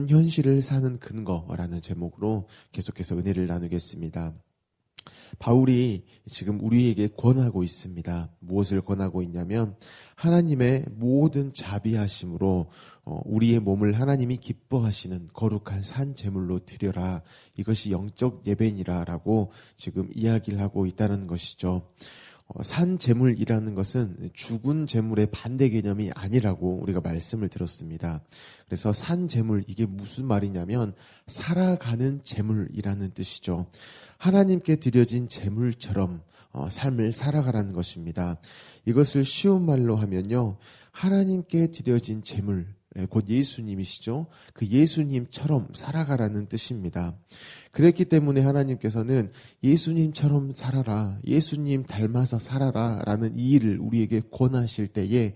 현실을 사는 근거라는 제목으로 계속해서 은혜를 나누겠습니다. 바울이 지금 우리에게 권하고 있습니다. 무엇을 권하고 있냐면 하나님의 모든 자비하심으로 우리의 몸을 하나님이 기뻐하시는 거룩한 산 제물로 드려라. 이것이 영적 예배니라 라고 지금 이야기를 하고 있다는 것이죠. 산 제물이라는 것은 죽은 제물의 반대 개념이 아니라고 우리가 말씀을 들었습니다. 그래서 산 제물, 이게 무슨 말이냐면 살아가는 제물이라는 뜻이죠. 하나님께 드려진 제물처럼 삶을 살아가라는 것입니다. 이것을 쉬운 말로 하면요, 하나님께 드려진 제물, 곧 예수님이시죠. 그 예수님처럼 살아가라는 뜻입니다. 그랬기 때문에 하나님께서는 예수님처럼 살아라, 예수님 닮아서 살아라 라는 이 일을 우리에게 권하실 때에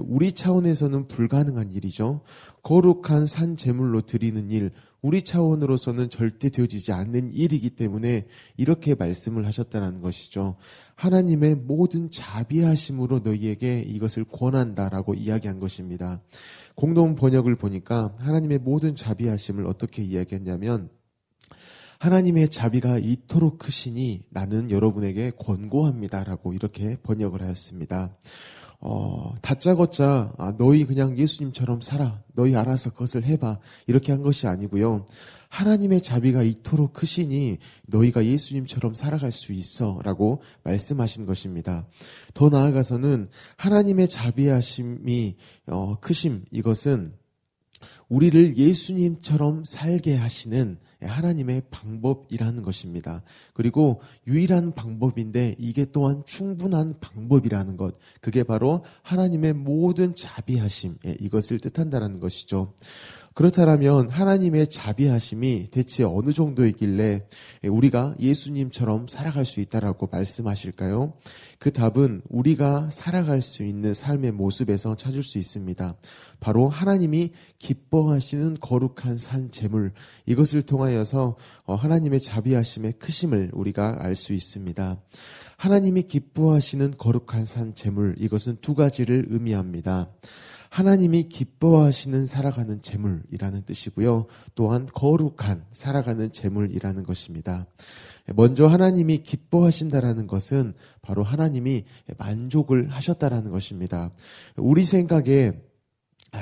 우리 차원에서는 불가능한 일이죠. 거룩한 산 제물로 드리는 일, 우리 차원으로서는 절대 되어지지 않는 일이기 때문에 이렇게 말씀을 하셨다는 것이죠. 하나님의 모든 자비하심으로 너희에게 이것을 권한다라고 이야기한 것입니다. 공동 번역을 보니까 하나님의 모든 자비하심을 어떻게 이야기했냐면, 하나님의 자비가 이토록 크시니 나는 여러분에게 권고합니다라고 이렇게 번역을 하였습니다. 다짜고짜 너희 그냥 예수님처럼 살아, 너희 알아서 그것을 해봐, 이렇게 한 것이 아니고요. 하나님의 자비가 이토록 크시니 너희가 예수님처럼 살아갈 수 있어 라고 말씀하신 것입니다. 더 나아가서는 하나님의 자비하심이 크심, 이것은 우리를 예수님처럼 살게 하시는 하나님의 방법이라는 것입니다. 그리고 유일한 방법인데 이게 또한 충분한 방법이라는 것, 그게 바로 하나님의 모든 자비하심, 이것을 뜻한다는 것이죠. 그렇다면 하나님의 자비하심이 대체 어느 정도이길래 우리가 예수님처럼 살아갈 수 있다라고 말씀하실까요? 그 답은 우리가 살아갈 수 있는 삶의 모습에서 찾을 수 있습니다. 바로 하나님이 기뻐하시는 거룩한 산 제물, 이것을 통하여서 하나님의 자비하심의 크심을 우리가 알 수 있습니다. 하나님이 기뻐하시는 거룩한 산 제물, 이것은 두 가지를 의미합니다. 하나님이 기뻐하시는 살아가는 제물이라는 뜻이고요. 또한 거룩한 살아가는 제물이라는 것입니다. 먼저 하나님이 기뻐하신다라는 것은 바로 하나님이 만족을 하셨다라는 것입니다. 우리 생각에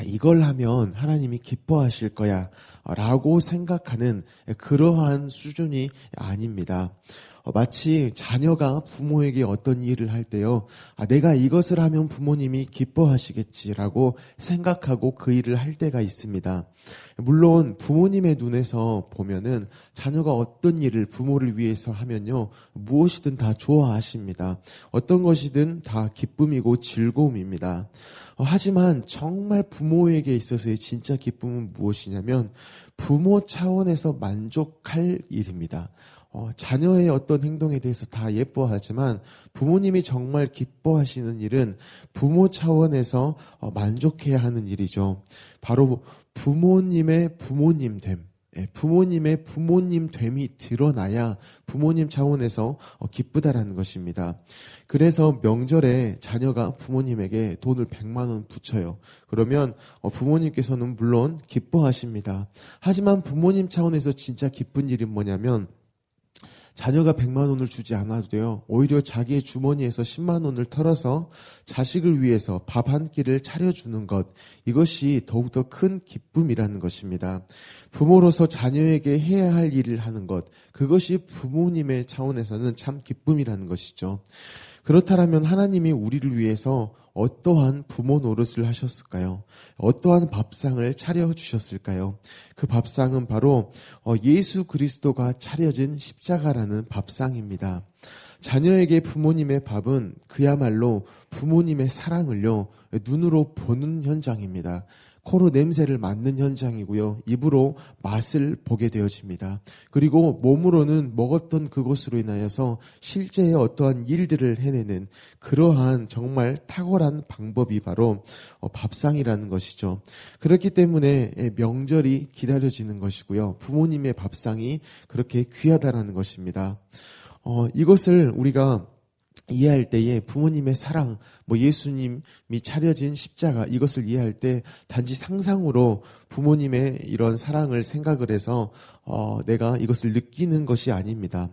이걸 하면 하나님이 기뻐하실 거야 라고 생각하는 그러한 수준이 아닙니다. 마치 자녀가 부모에게 어떤 일을 할 때요, 내가 이것을 하면 부모님이 기뻐하시겠지라고 생각하고 그 일을 할 때가 있습니다. 물론 부모님의 눈에서 보면은 자녀가 어떤 일을 부모를 위해서 하면요, 무엇이든 다 좋아하십니다. 어떤 것이든 다 기쁨이고 즐거움입니다. 하지만 정말 부모에게 있어서의 진짜 기쁨은 무엇이냐면 부모 차원에서 만족할 일입니다. 자녀의 어떤 행동에 대해서 다 예뻐하지만 부모님이 정말 기뻐하시는 일은 부모 차원에서 만족해야 하는 일이죠. 바로 부모님의 부모님됨, 부모님의 부모님됨이 드러나야 부모님 차원에서 기쁘다라는 것입니다. 그래서 명절에 자녀가 부모님에게 돈을 100만 원 붙여요. 그러면 부모님께서는 물론 기뻐하십니다. 하지만 부모님 차원에서 진짜 기쁜 일이 뭐냐면 자녀가 100만 원을 주지 않아도 돼요. 오히려 자기의 주머니에서 10만 원을 털어서 자식을 위해서 밥 한 끼를 차려주는 것, 이것이 더욱더 큰 기쁨이라는 것입니다. 부모로서 자녀에게 해야 할 일을 하는 것, 그것이 부모님의 차원에서는 참 기쁨이라는 것이죠. 그렇다면 하나님이 우리를 위해서 어떠한 부모 노릇을 하셨을까요? 어떠한 밥상을 차려주셨을까요? 그 밥상은 바로 예수 그리스도가 차려진 십자가라는 밥상입니다. 자녀에게 부모님의 밥은 그야말로 부모님의 사랑을요, 눈으로 보는 현장입니다. 코로 냄새를 맡는 현장이고요. 입으로 맛을 보게 되어집니다. 그리고 몸으로는 먹었던 그것으로 인하여서 실제의 어떠한 일들을 해내는 그러한 정말 탁월한 방법이 바로 밥상이라는 것이죠. 그렇기 때문에 명절이 기다려지는 것이고요. 부모님의 밥상이 그렇게 귀하다라는 것입니다. 이것을 우리가 이해할 때에 부모님의 사랑, 예수님이 차려진 십자가, 이것을 이해할 때 단지 상상으로 부모님의 이런 사랑을 생각을 해서 내가 이것을 느끼는 것이 아닙니다.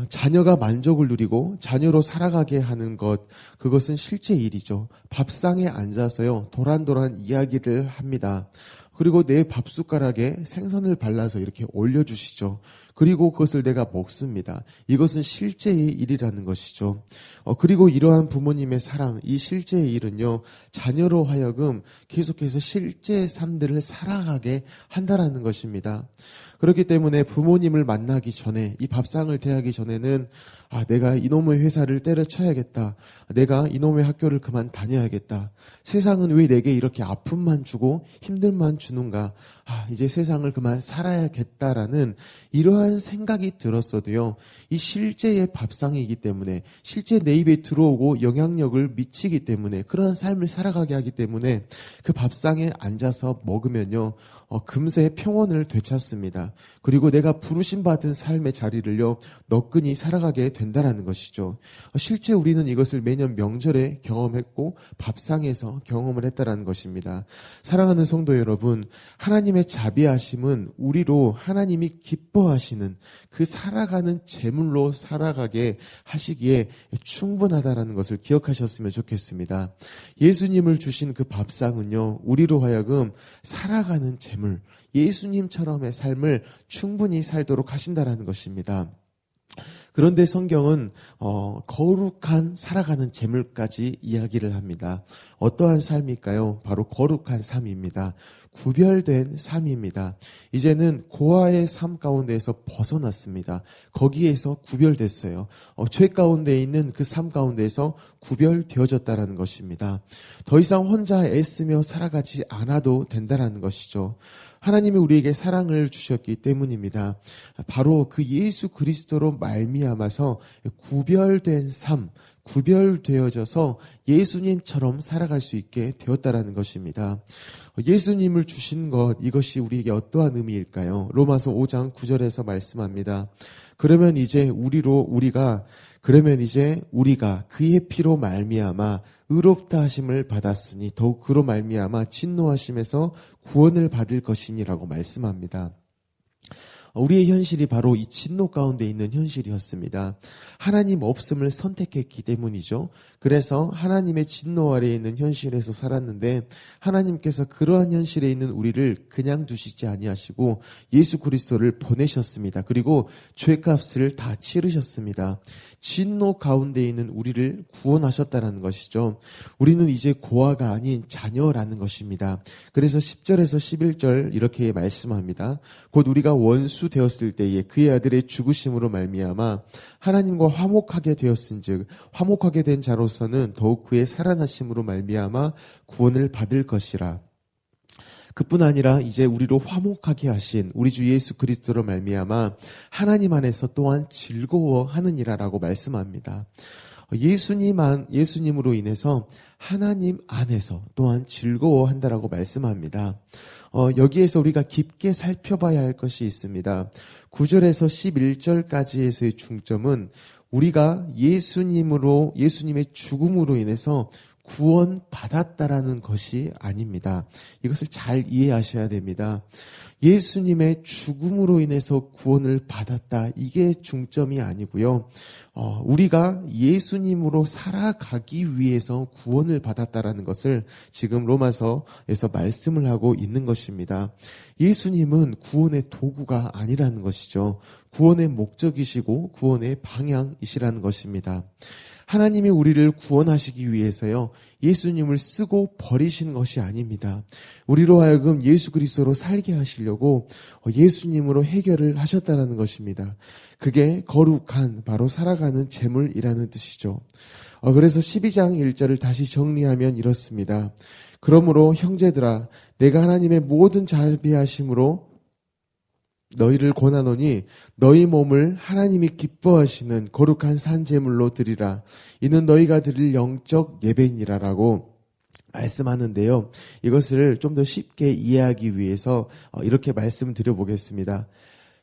자녀가 만족을 누리고 자녀로 살아가게 하는 것, 그것은 실제 일이죠. 밥상에 앉아서요, 도란도란 이야기를 합니다. 그리고 내 밥숟가락에 생선을 발라서 이렇게 올려주시죠. 그리고 그것을 내가 먹습니다. 이것은 실제의 일이라는 것이죠. 그리고 이러한 부모님의 사랑, 이 실제의 일은요, 자녀로 하여금 계속해서 실제의 삶들을 살아가게 한다라는 것입니다. 그렇기 때문에 부모님을 만나기 전에, 이 밥상을 대하기 전에는 내가 이놈의 회사를 때려쳐야겠다. 내가 이놈의 학교를 그만 다녀야겠다. 세상은 왜 내게 이렇게 아픔만 주고 힘들만 주는가. 이제 세상을 그만 살아야겠다라는 이러한 생각이 들었어도요, 이 실제의 밥상이기 때문에, 실제 내 입에 들어오고 영향력을 미치기 때문에, 그러한 삶을 살아가게 하기 때문에 그 밥상에 앉아서 먹으면요, 금세 평온을 되찾습니다. 그리고 내가 부르심받은 삶의 자리를요, 너끈히 살아가게 된다라는 것이죠. 실제 우리는 이것을 매년 명절에 경험했고 밥상에서 경험을 했다라는 것입니다. 사랑하는 성도 여러분, 하나님의 자비하심은 우리로 하나님이 기뻐하시는 그 살아가는 제물로 살아가게 하시기에 충분하다라는 것을 기억하셨으면 좋겠습니다. 예수님을 주신 그 밥상은요, 우리로 하여금 살아가는 제물, 예수님처럼의 삶을 충분히 살도록 하신다라는 것입니다. 그런데 성경은 거룩한 살아가는 제물까지 이야기를 합니다. 어떠한 삶일까요? 바로 거룩한 삶입니다. 구별된 삶입니다. 이제는 고아의 삶 가운데에서 벗어났습니다. 거기에서 구별됐어요. 죄 가운데 있는 그 삶 가운데에서 구별되어졌다라는 것입니다. 더 이상 혼자 애쓰며 살아가지 않아도 된다라는 것이죠. 하나님이 우리에게 사랑을 주셨기 때문입니다. 바로 그 예수 그리스도로 말미암아서 구별된 삶, 구별되어져서 예수님처럼 살아갈 수 있게 되었다라는 것입니다. 예수님을 주신 것, 이것이 우리에게 어떠한 의미일까요? 로마서 5장 9절에서 말씀합니다. 그러면 이제 우리가 그의 피로 말미암아 의롭다 하심을 받았으니 더욱 그로 말미암아 진노하심에서 구원을 받을 것이니라고 말씀합니다. 우리의 현실이 바로 이 진노 가운데 있는 현실이었습니다. 하나님 없음을 선택했기 때문이죠. 그래서 하나님의 진노 아래에 있는 현실에서 살았는데 하나님께서 그러한 현실에 있는 우리를 그냥 두시지 아니하시고 예수 그리스도를 보내셨습니다. 그리고 죄값을 다 치르셨습니다. 진노 가운데 있는 우리를 구원하셨다는 것이죠. 우리는 이제 고아가 아닌 자녀라는 것입니다. 그래서 10절에서 11절 이렇게 말씀합니다. 곧 우리가 원수 되었을 때에 그의 아들의 죽으심으로 말미암아 하나님과 화목하게 되었은즉 화목하게 된 자로서는 더욱 그의 살아나심으로 말미암아 구원을 받을 것이라. 그뿐 아니라 이제 우리로 화목하게 하신 우리 주 예수 그리스도로 말미암아 하나님 안에서 또한 즐거워하느니라라고 말씀합니다. 예수님으로 인해서 하나님 안에서 또한 즐거워한다라고 말씀합니다. 여기에서 우리가 깊게 살펴봐야 할 것이 있습니다. 9절에서 11절까지에서의 중점은 우리가 예수님의 죽음으로 인해서 구원받았다라는 것이 아닙니다. 이것을 잘 이해하셔야 됩니다. 예수님의 죽음으로 인해서 구원을 받았다. 이게 중점이 아니고요. 우리가 예수님으로 살아가기 위해서 구원을 받았다라는 것을 지금 로마서에서 말씀을 하고 있는 것입니다. 예수님은 구원의 도구가 아니라는 것이죠. 구원의 목적이시고 구원의 방향이시라는 것입니다. 하나님이 우리를 구원하시기 위해서요, 예수님을 쓰고 버리신 것이 아닙니다. 우리로 하여금 예수 그리스도로 살게 하시려고 예수님으로 해결을 하셨다는 것입니다. 그게 거룩한 바로 살아가는 제물이라는 뜻이죠. 그래서 12장 1절을 다시 정리하면 이렇습니다. 그러므로 형제들아, 내가 하나님의 모든 자비하심으로 너희를 권하노니 너희 몸을 하나님이 기뻐하시는 거룩한 산제물로 드리라. 이는 너희가 드릴 영적 예배니라라고 말씀하는데요. 이것을 좀 더 쉽게 이해하기 위해서 이렇게 말씀드려 보겠습니다.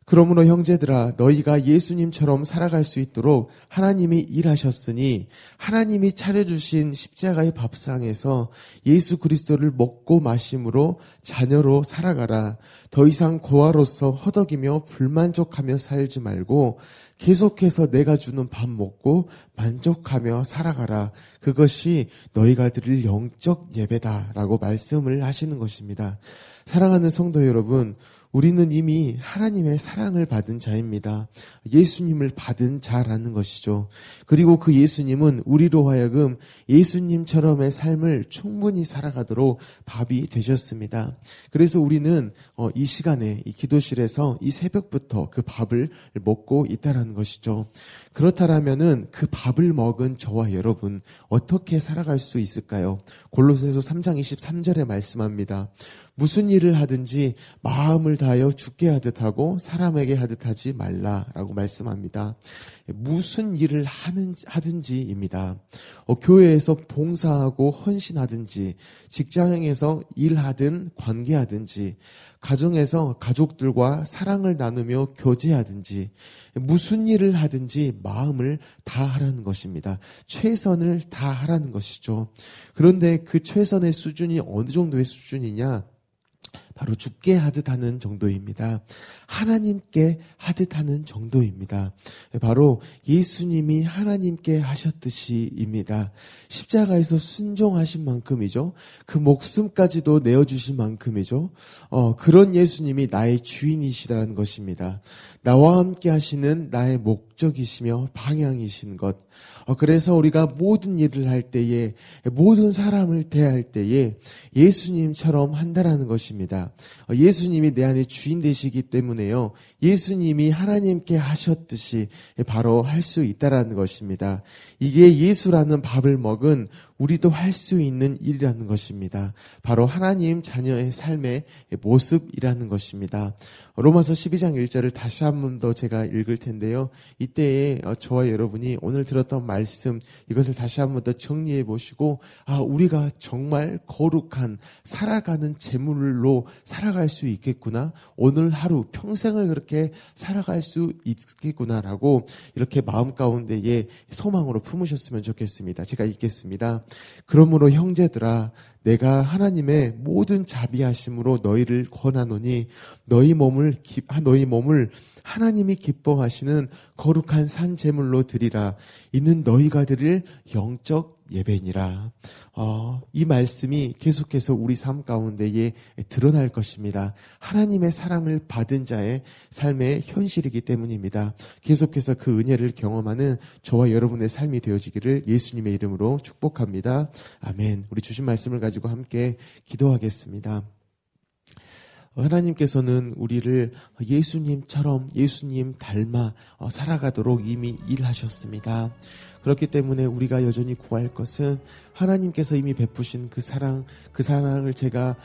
그러므로 형제들아 너희가 예수님처럼 살아갈 수 있도록 하나님이 일하셨으니 하나님이 차려주신 십자가의 밥상에서 예수 그리스도를 먹고 마심으로 자녀로 살아가라. 더 이상 고아로서 허덕이며 불만족하며 살지 말고 계속해서 내가 주는 밥 먹고 만족하며 살아가라. 그것이 너희가 드릴 영적 예배다라고 말씀을 하시는 것입니다. 사랑하는 성도 여러분, 우리는 이미 하나님의 사랑을 받은 자입니다. 예수님을 받은 자라는 것이죠. 그리고 그 예수님은 우리로 하여금 예수님처럼의 삶을 충분히 살아가도록 밥이 되셨습니다. 그래서 우리는 이 시간에 이 기도실에서 이 새벽부터 그 밥을 먹고 있다라는 것이죠. 그렇다면은 그 밥을 먹은 저와 여러분 어떻게 살아갈 수 있을까요? 골로새서 3장 23절에 말씀합니다. 무슨 일을 하든지 마음을 다하여 주께 하듯 하고 사람에게 하듯 하지 말라라고 말씀합니다. 무슨 일을 하든지입니다. 교회에서 봉사하고 헌신하든지, 직장에서 일하든 관계하든지, 가정에서 가족들과 사랑을 나누며 교제하든지, 무슨 일을 하든지 마음을 다하라는 것입니다. 최선을 다하라는 것이죠. 그런데 그 최선의 수준이 어느 정도의 수준이냐? 바로 주께 하듯 하는 정도입니다. 하나님께 하듯 하는 정도입니다. 바로 예수님이 하나님께 하셨듯이입니다. 십자가에서 순종하신 만큼이죠. 그 목숨까지도 내어주신 만큼이죠. 그런 예수님이 나의 주인이시다는 것입니다. 나와 함께 하시는 나의 목적이시며 방향이신 것. 그래서 우리가 모든 일을 할 때에, 모든 사람을 대할 때에 예수님처럼 한다라는 것입니다. 예수님이 내 안에 주인 되시기 때문에요. 예수님이 하나님께 하셨듯이 바로 할 수 있다라는 것입니다. 이게 예수라는 밥을 먹은 우리도 할 수 있는 일이라는 것입니다. 바로 하나님 자녀의 삶의 모습이라는 것입니다. 로마서 12장 1절을 다시 한 번 더 제가 읽을 텐데요. 이때에 저와 여러분이 오늘 들었던 말씀, 이것을 다시 한 번 더 정리해 보시고, 우리가 정말 거룩한 살아가는 제물로 살아갈 수 있겠구나. 오늘 하루 평생을 그렇게 살아갈 수 있겠구나라고 이렇게 마음 가운데에 소망으로 품으셨으면 좋겠습니다. 제가 읽겠습니다. 그러므로 형제들아 내가 하나님의 모든 자비하심으로 너희를 권하노니 너희 몸을 하나님이 기뻐하시는 거룩한 산 제물로 드리라. 이는 너희가 드릴 영적 예배니라. 이 말씀이 계속해서 우리 삶 가운데에 드러날 것입니다. 하나님의 사랑을 받은 자의 삶의 현실이기 때문입니다. 계속해서 그 은혜를 경험하는 저와 여러분의 삶이 되어지기를 예수님의 이름으로 축복합니다. 아멘. 우리 주신 말씀을 가지고 함께 기도하겠습니다. 하나님께서는 우리를 예수님처럼 예수님 닮아 살아가도록 이미 일하셨습니다. 그렇기 때문에 우리가 여전히 구할 것은 하나님께서 이미 베푸신 그 사랑을 제가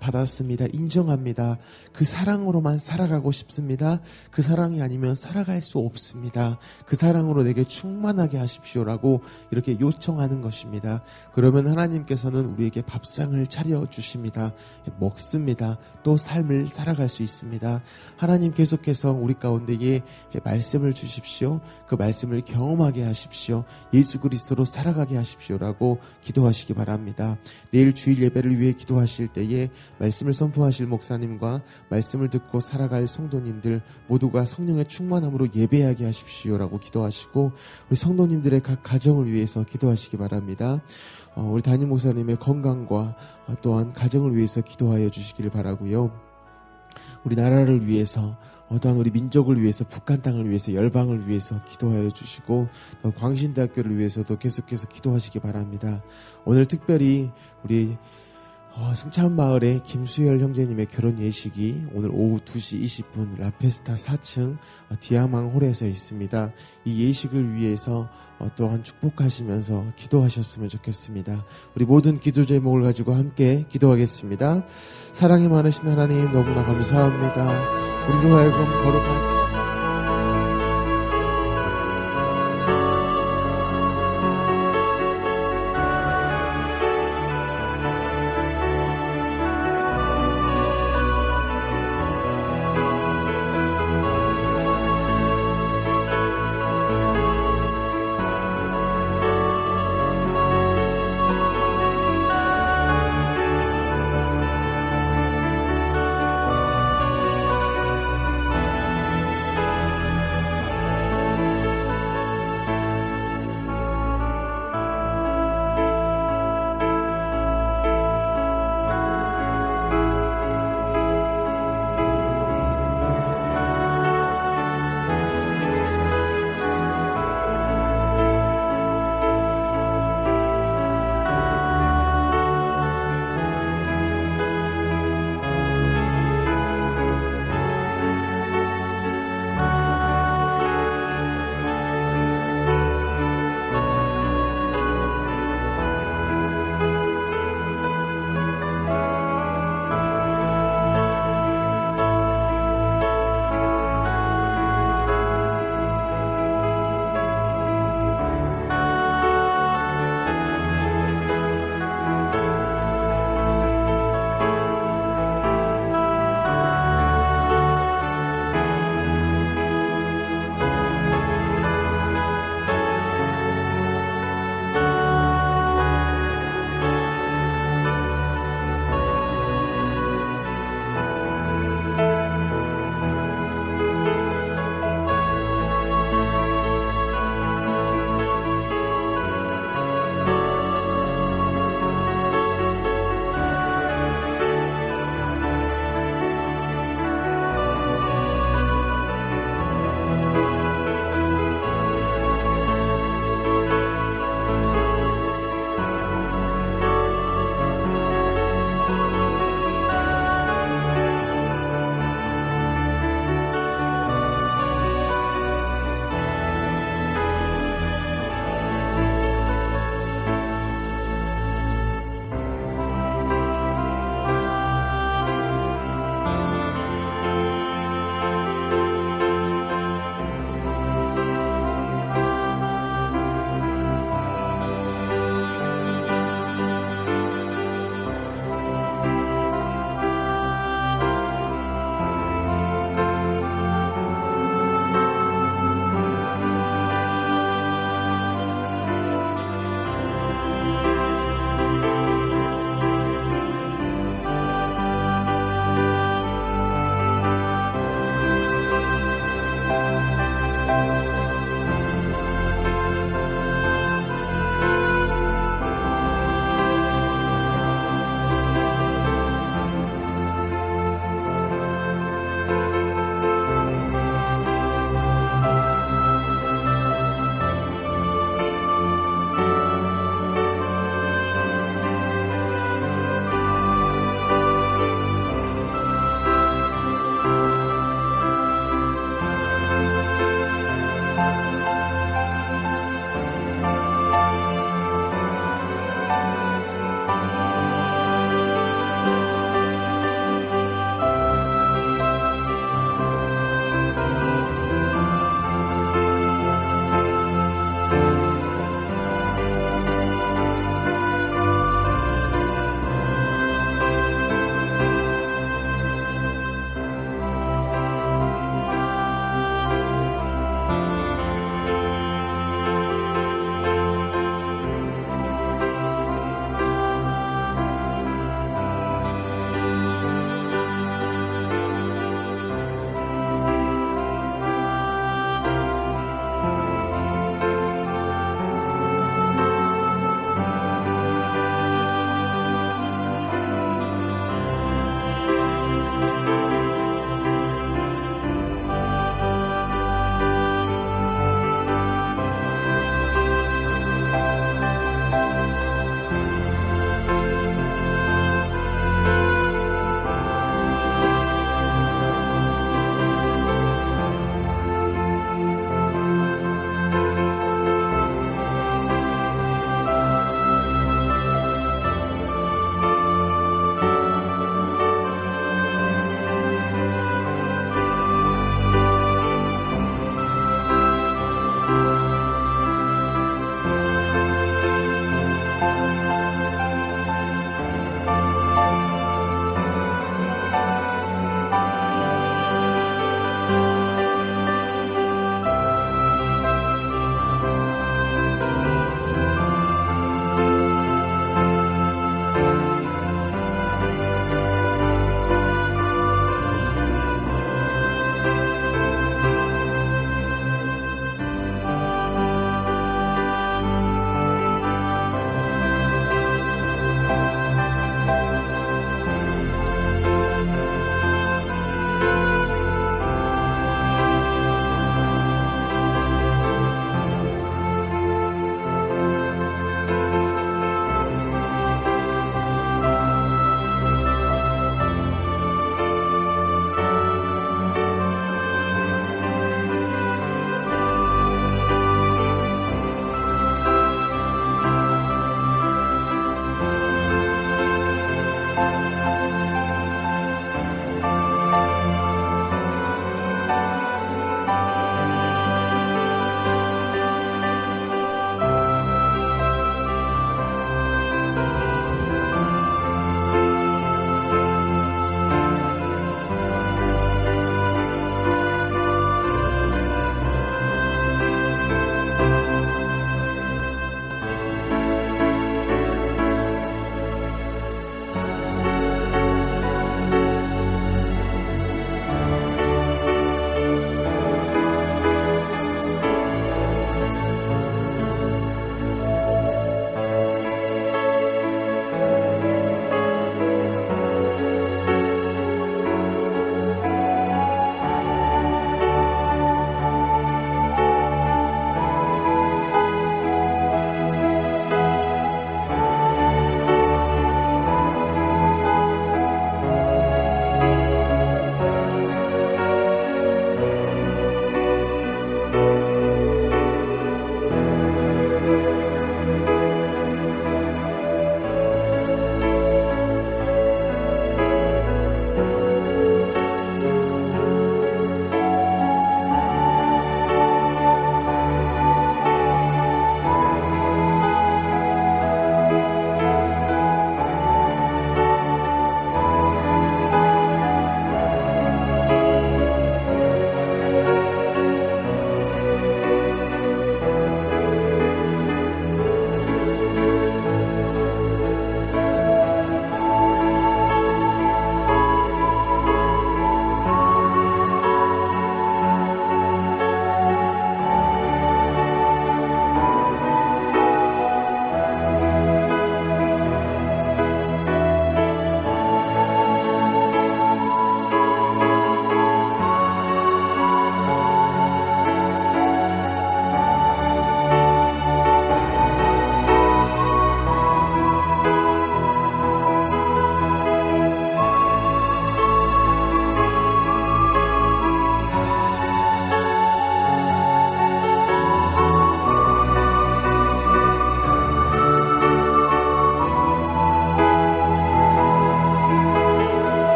받았습니다. 인정합니다. 그 사랑으로만 살아가고 싶습니다. 그 사랑이 아니면 살아갈 수 없습니다. 그 사랑으로 내게 충만하게 하십시오라고 이렇게 요청하는 것입니다. 그러면 하나님께서는 우리에게 밥상을 차려주십니다. 먹습니다. 또 삶을 살아갈 수 있습니다. 하나님 계속해서 우리 가운데에 말씀을 주십시오. 그 말씀을 경험하게 하십시오. 예수 그리스도로 살아가게 하십시오라고 기도하시기 바랍니다. 내일 주일 예배를 위해 기도하실 때에 말씀을 선포하실 목사님과 말씀을 듣고 살아갈 성도님들 모두가 성령의 충만함으로 예배하게 하십시오라고 기도하시고 우리 성도님들의 각 가정을 위해서 기도하시기 바랍니다. 우리 담임 목사님의 건강과 또한 가정을 위해서 기도하여 주시기를 바라고요. 우리 나라를 위해서 또한 우리 민족을 위해서 북한 땅을 위해서 열방을 위해서 기도하여 주시고 또한 광신대학교를 위해서도 계속해서 기도하시기 바랍니다. 오늘 특별히 우리 승찬마을의 김수열 형제님의 결혼 예식이 오늘 오후 2시 20분 라페스타 4층 디아망홀에서 있습니다. 이 예식을 위해서 또한 축복하시면서 기도하셨으면 좋겠습니다. 우리 모든 기도 제목을 가지고 함께 기도하겠습니다. 사랑이 많으신 하나님 너무나 감사합니다. 우리로 하여금 거룩한